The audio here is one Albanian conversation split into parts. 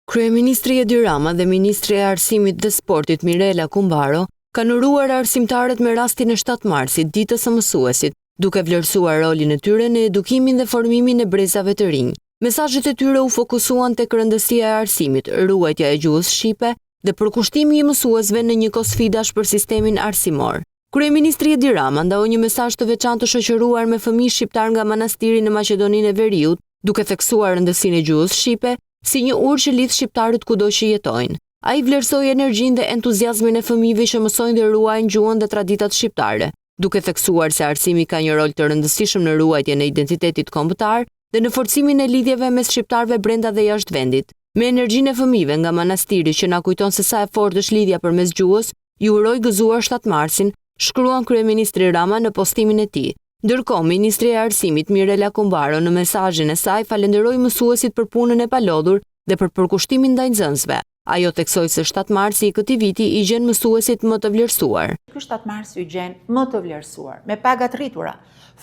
Kryeministri Edi Rama dhe Ministri e Arsimit dhe Sportit Mirela Kumbaro kanë uruar arsimtarët me rastin e 7 marsit, ditës së mësuesit, duke vlerësuar rolin e tyre në edukimin dhe formimin e brezave të rinj. Mesazhet e tyre u fokusuan tek rëndësia e arsimit, ruajtja e gjuhës shqipe dhe përkushtimi i mësuesve në një kohë sfidash për sistemin arsimor. Kryeministri Edi Rama ndau një mesazh të veçantë të shoqëruar me fëmijë shqiptar nga manastiri në Maqedoninë e Veriut, duke theksuar rëndësinë e gjuhës shqipe si një urë që lidh shqiptarët kudo që jetojnë. Ai vlerësoi energjinë dhe entuziazmin e fëmijëve që mësojnë dhe ruajnë gjuhën dhe traditat shqiptare, duke theksuar se arsimi ka një rol të rëndësishëm në ruajtjen e identitetit kombëtar dhe në forcimin e lidhjeve mes shqiptarëve brenda dhe jashtë vendit. Me energjinë e fëmijëve nga manastiri që na kujton se sa e fortë është lidhja përmes gjuhës, ju uroj gëzuar 7 marsin, shkruan kryeministri Rama në postimin e tij. Ndërkohë, Ministri e Arsimit Mirela Kumbaro në mesazhin e saj falenderoi mësuesit për punën e palodhur dhe për përkushtimin ndaj nxënësve. Ajo theksoi se 7 marsi i këtij viti i gjen mësuesit më të vlerësuar. Ky 7 mars i gjen më të vlerësuar, me pagat rritura.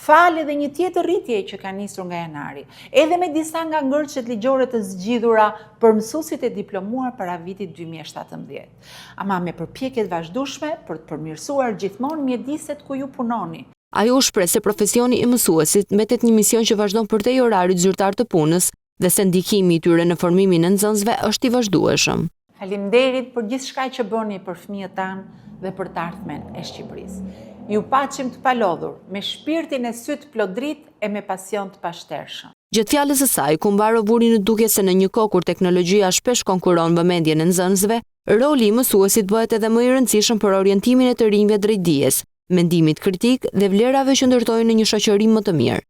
Fal edhe një tjetër rritje që ka nisur nga janari, edhe me disa nga ngërçet ligjore të zgjidhura për mësuesit e diplomuar para vitit 2017. Ama me përpjekje të vazhdueshme për të përmirësuar gjithmonë mjediset ku ju punoni. Ajo shpreh se profesioni i mësuesit mbetet një mision që vazhdon përtej orarit zyrtar të punës dhe se ndikimi i tyre në formimin e nxënësve është i vazhdueshëm. Faleminderit për gjithçka që bëni për fëmijët tanë dhe për të ardhmen e Shqipërisë. Ju paqim të palodhur, me shpirtin e syt plot dritë e me pasion të pashtershëm. Gjatë fjalës së saj, Kumbaro vuri në dukje se në një kohë kur teknologjia shpesh konkuron vëmendjen e nxënësve, roli i mësuesit bëhet edhe më i rëndësishëm për orientimin e të rinjve drejt dijes, mendimit kritik dhe vlerave që ndërtojnë në një shoqëri më të mirë.